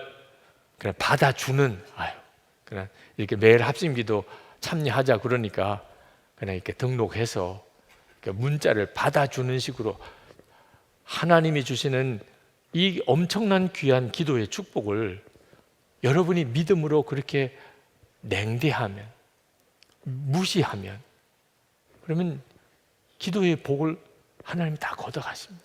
그냥 받아주는, 그냥 이렇게 매일 합심기도 참여하자 그러니까 그냥 이렇게 등록해서 문자를 받아주는 식으로 하나님이 주시는 이 엄청난 귀한 기도의 축복을 여러분이 믿음으로 그렇게 냉대하면, 무시하면, 그러면 기도의 복을 하나님이 다 걷어가십니다.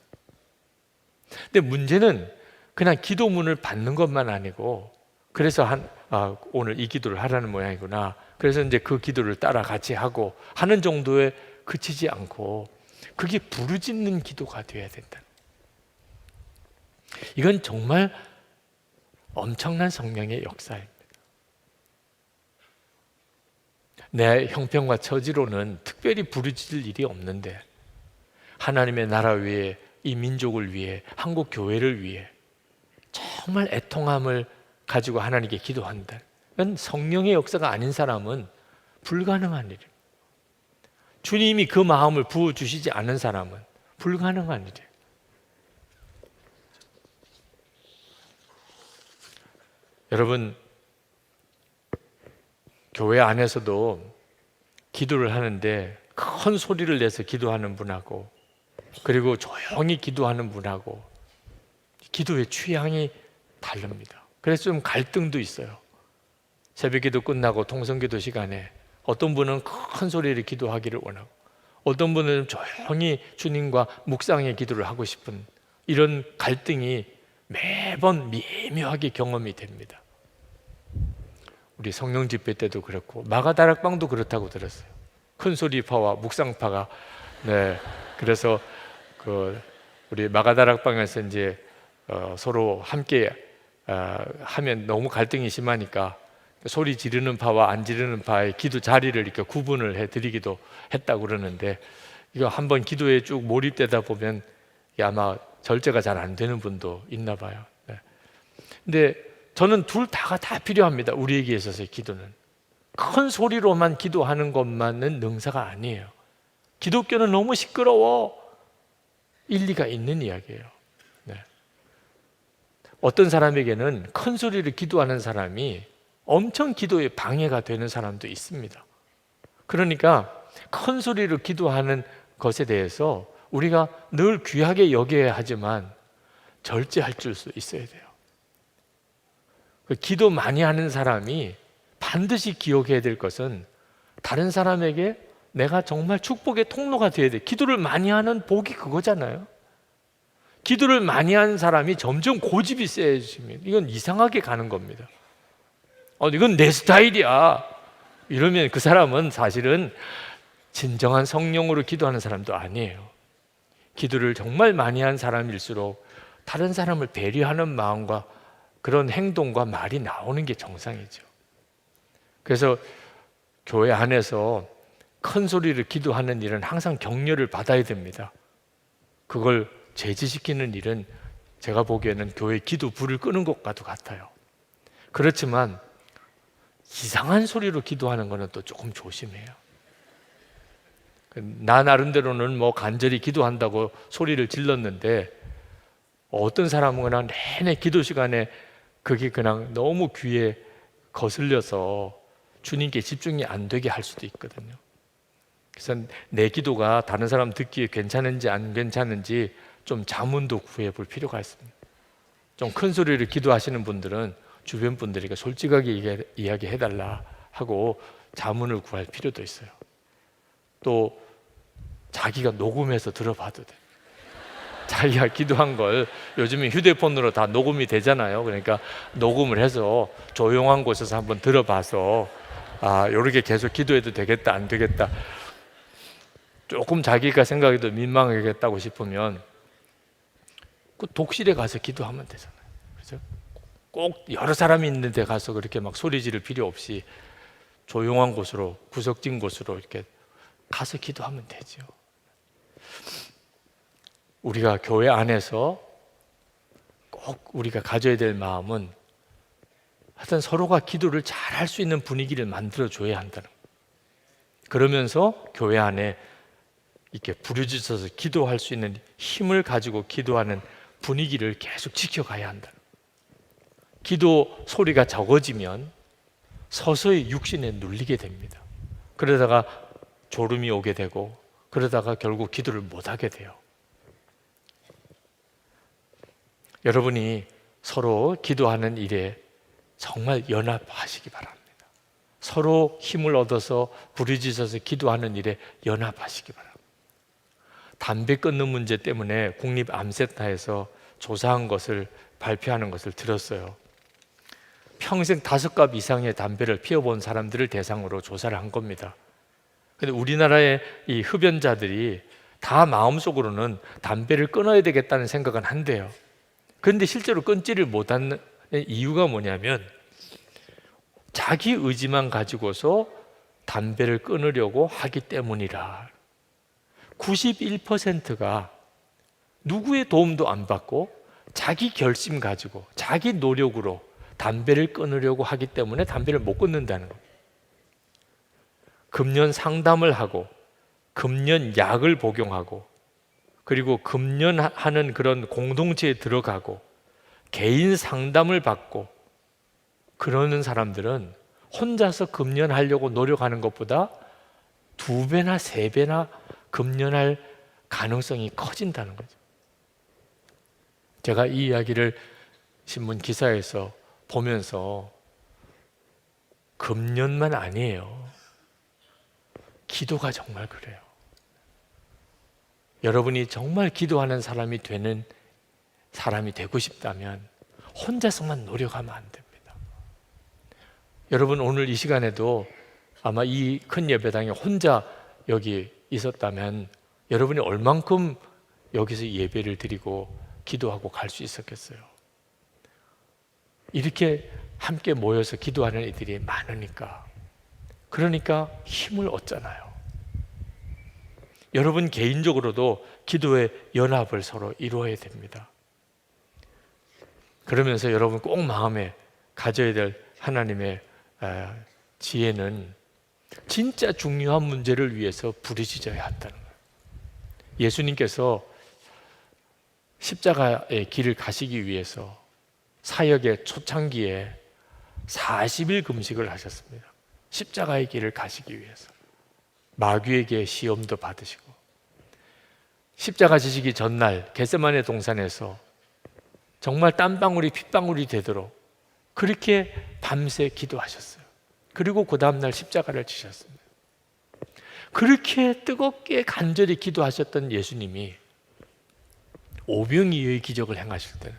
근데 문제는 그냥 기도문을 받는 것만 아니고, 그래서 오늘 이 기도를 하라는 모양이구나, 그래서 이제 그 기도를 따라 같이 하고 하는 정도에 그치지 않고 그게 부르짖는 기도가 되어야 된다. 이건 정말 엄청난 성령의 역사입니다. 내 형편과 처지로는 특별히 부르짖을 일이 없는데 하나님의 나라 위해, 이 민족을 위해, 한국 교회를 위해 정말 애통함을 가지고 하나님께 기도한다. 이건 성령의 역사가 아닌 사람은 불가능한 일이에요. 주님이 그 마음을 부어주시지 않은 사람은 불가능한 일이에요. 여러분, 교회 안에서도 기도를 하는데 큰 소리를 내서 기도하는 분하고, 그리고 조용히 기도하는 분하고 기도의 취향이 다릅니다. 그래서 좀 갈등도 있어요. 새벽기도 끝나고 통성기도 시간에 어떤 분은 큰 소리로 기도하기를 원하고, 어떤 분은 조용히 주님과 묵상의 기도를 하고 싶은 이런 갈등이 매번 미묘하게 경험이 됩니다. 우리 성령 집회 때도 그렇고 마가다락방도 그렇다고 들었어요. 큰 소리파와 묵상파가, 네, 그래서 우리 마가다락방에서 이제 서로 함께 하면 너무 갈등이 심하니까 소리 지르는 파와 안 지르는 파의 기도 자리를 이렇게 구분을 해드리기도 했다고 그러는데, 이거 한번 기도에 쭉 몰입되다 보면 아마 절제가 잘 안 되는 분도 있나 봐요. 네. 근데 저는 둘 다가 다 필요합니다. 우리에게 있어서의 기도는 큰 소리로만 기도하는 것만은 능사가 아니에요. 기독교는 너무 시끄러워, 일리가 있는 이야기예요. 네. 어떤 사람에게는 큰 소리를 기도하는 사람이 엄청 기도에 방해가 되는 사람도 있습니다. 그러니까 큰 소리로 기도하는 것에 대해서 우리가 늘 귀하게 여겨야 하지만 절제할 줄 수 있어야 돼요. 기도 많이 하는 사람이 반드시 기억해야 될 것은 다른 사람에게 내가 정말 축복의 통로가 되어야 돼. 기도를 많이 하는 복이 그거잖아요. 기도를 많이 하는 사람이 점점 고집이 세지면 이건 이상하게 가는 겁니다. 이건 내 스타일이야 이러면 그 사람은 사실은 진정한 성령으로 기도하는 사람도 아니에요. 기도를 정말 많이 한 사람일수록 다른 사람을 배려하는 마음과 그런 행동과 말이 나오는 게 정상이죠. 그래서 교회 안에서 큰 소리를 기도하는 일은 항상 격려를 받아야 됩니다. 그걸 제지시키는 일은 제가 보기에는 교회 기도 불을 끄는 것과도 같아요. 그렇지만 이상한 소리로 기도하는 것은 또 조금 조심해요. 나 나름대로는 뭐 간절히 기도한다고 소리를 질렀는데 어떤 사람은 그냥 내내 기도 시간에 그게 그냥 너무 귀에 거슬려서 주님께 집중이 안 되게 할 수도 있거든요. 그래서 내 기도가 다른 사람 듣기에 괜찮은지 안 괜찮은지 좀 자문도 구해 볼 필요가 있습니다. 좀 큰 소리를 기도하시는 분들은 주변 분들에게 솔직하게 이야기해달라 하고 자문을 구할 필요도 있어요. 또 자기가 녹음해서 들어봐도 돼. 자기가 기도한 걸 요즘에 휴대폰으로 다 녹음이 되잖아요. 그러니까 녹음을 해서 조용한 곳에서 한번 들어봐서 이렇게 계속 기도해도 되겠다 안 되겠다, 조금 자기가 생각해도 민망하겠다고 싶으면 그 독실에 가서 기도하면 되잖아요. 그렇죠? 꼭 여러 사람이 있는 데 가서 그렇게 막 소리 지를 필요 없이 조용한 곳으로, 구석진 곳으로 이렇게 가서 기도하면 되죠. 우리가 교회 안에서 꼭 우리가 가져야 될 마음은 하여튼 서로가 기도를 잘 할 수 있는 분위기를 만들어줘야 한다는 거예요. 그러면서 교회 안에 이렇게 부르짖어서 기도할 수 있는 힘을 가지고 기도하는 분위기를 계속 지켜가야 한다. 기도 소리가 적어지면 서서히 육신에 눌리게 됩니다. 그러다가 졸음이 오게 되고 그러다가 결국 기도를 못하게 돼요. 여러분이 서로 기도하는 일에 정말 연합하시기 바랍니다. 서로 힘을 얻어서 부르짖어서 기도하는 일에 연합하시기 바랍니다. 담배 끊는 문제 때문에 국립암센터에서 조사한 것을 발표하는 것을 들었어요. 평생 5갑 이상의 담배를 피워본 사람들을 대상으로 조사를 한 겁니다. 근데 우리나라의 이 흡연자들이 다 마음속으로는 담배를 끊어야 되겠다는 생각은 한대요. 그런데 실제로 끊지를 못하는 이유가 뭐냐면 자기 의지만 가지고서 담배를 끊으려고 하기 때문이라. 91%가 누구의 도움도 안 받고 자기 결심 가지고 자기 노력으로 담배를 끊으려고 하기 때문에 담배를 못 끊는다는 겁니다. 금연 상담을 하고 금연 약을 복용하고 그리고 금연하는 그런 공동체에 들어가고 개인 상담을 받고 그러는 사람들은 혼자서 금연하려고 노력하는 것보다 2배나 3배나 금연할 가능성이 커진다는 거죠. 제가 이 이야기를 신문 기사에서 보면서 금년만 아니에요. 기도가 정말 그래요. 여러분이 정말 기도하는 사람이 되는 사람이 되고 싶다면 혼자서만 노력하면 안 됩니다. 여러분 오늘 이 시간에도 아마 이 큰 예배당에 혼자 여기 있었다면 여러분이 얼만큼 여기서 예배를 드리고 기도하고 갈 수 있었겠어요? 이렇게 함께 모여서 기도하는 이들이 많으니까, 그러니까 힘을 얻잖아요. 여러분 개인적으로도 기도의 연합을 서로 이루어야 됩니다. 그러면서 여러분 꼭 마음에 가져야 될 하나님의 지혜는 진짜 중요한 문제를 위해서 부르짖어야 한다는 거예요. 예수님께서 십자가의 길을 가시기 위해서 사역의 초창기에 40일 금식을 하셨습니다. 십자가의 길을 가시기 위해서. 마귀에게 시험도 받으시고, 십자가 지시기 전날 겟세마네 동산에서 정말 땀방울이 핏방울이 되도록 그렇게 밤새 기도하셨어요. 그리고 그 다음날 십자가를 지셨습니다. 그렇게 뜨겁게 간절히 기도하셨던 예수님이 오병이어의 기적을 행하실 때는,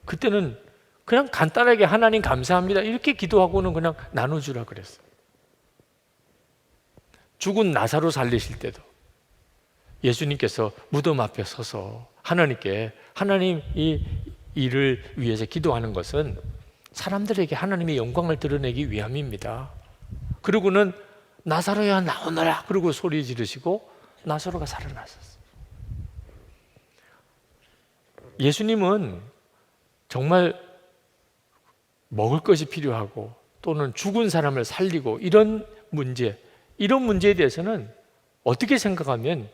그때는 그냥 간단하게 하나님 감사합니다 이렇게 기도하고는 그냥 나눠주라 그랬어요. 죽은 나사로 살리실 때도 예수님께서 무덤 앞에 서서 하나님께, 하나님 이 일을 위해서 기도하는 것은 사람들에게 하나님의 영광을 드러내기 위함입니다. 그리고는 나사로야 나오너라 그러고 소리 지르시고 나사로가 살아났었어요. 예수님은 정말 먹을 것이 필요하고 또는 죽은 사람을 살리고 이런 문제에 대해서는 어떻게 생각하면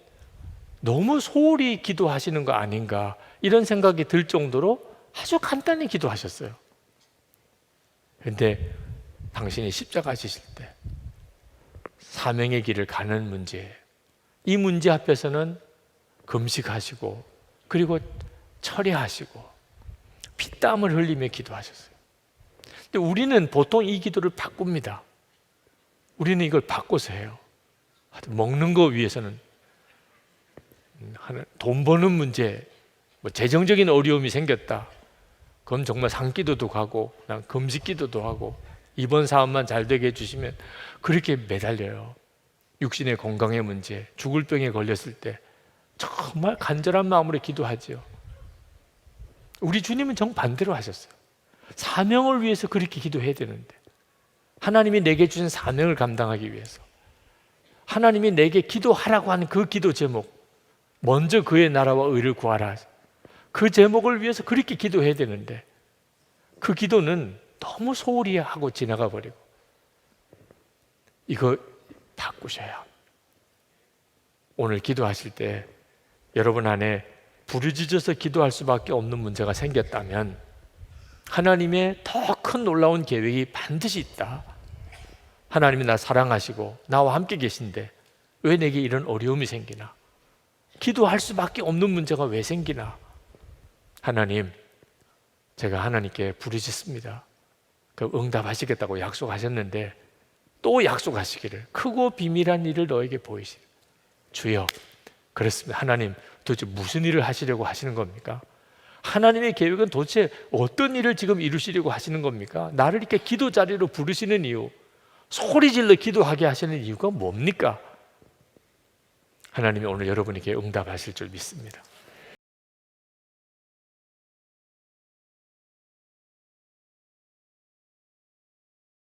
너무 소홀히 기도하시는 거 아닌가 이런 생각이 들 정도로 아주 간단히 기도하셨어요. 그런데 당신이 십자가 지실 때 사명의 길을 가는 문제, 이 문제 앞에서는 금식하시고 그리고 철야하시고 피땀을 흘리며 기도하셨어요. 근데 우리는 보통 이 기도를 바꿉니다. 우리는 이걸 바꿔서 해요. 먹는 거 위해서는 돈 버는 문제, 재정적인 어려움이 생겼다. 그럼 정말 산기도도 가고 금식기도도 하고 이번 사업만 잘 되게 해주시면 그렇게 매달려요. 육신의 건강의 문제, 죽을 병에 걸렸을 때 정말 간절한 마음으로 기도하죠. 우리 주님은 정반대로 하셨어요. 사명을 위해서 그렇게 기도해야 되는데, 하나님이 내게 주신 사명을 감당하기 위해서, 하나님이 내게 기도하라고 하는 그 기도 제목, 먼저 그의 나라와 의를 구하라, 그 제목을 위해서 그렇게 기도해야 되는데 그 기도는 너무 소홀히 하고 지나가 버리고, 이거 바꾸셔야. 오늘 기도하실 때 여러분 안에 부르짖어서 기도할 수밖에 없는 문제가 생겼다면 하나님의 더 큰 놀라운 계획이 반드시 있다. 하나님이 나 사랑하시고 나와 함께 계신데 왜 내게 이런 어려움이 생기나? 기도할 수밖에 없는 문제가 왜 생기나? 하나님, 제가 하나님께 부르짖습니다. 그 응답하시겠다고 약속하셨는데 또 약속하시기를, 크고 비밀한 일을 너에게 보이시리. 주여, 그렇습니다. 하나님, 도대체 무슨 일을 하시려고 하시는 겁니까? 하나님의 계획은 도대체 어떤 일을 지금 이루시려고 하시는 겁니까? 나를 이렇게 기도 자리로 부르시는 이유, 소리 질러 기도하게 하시는 이유가 뭡니까? 하나님이 오늘 여러분에게 응답하실 줄 믿습니다.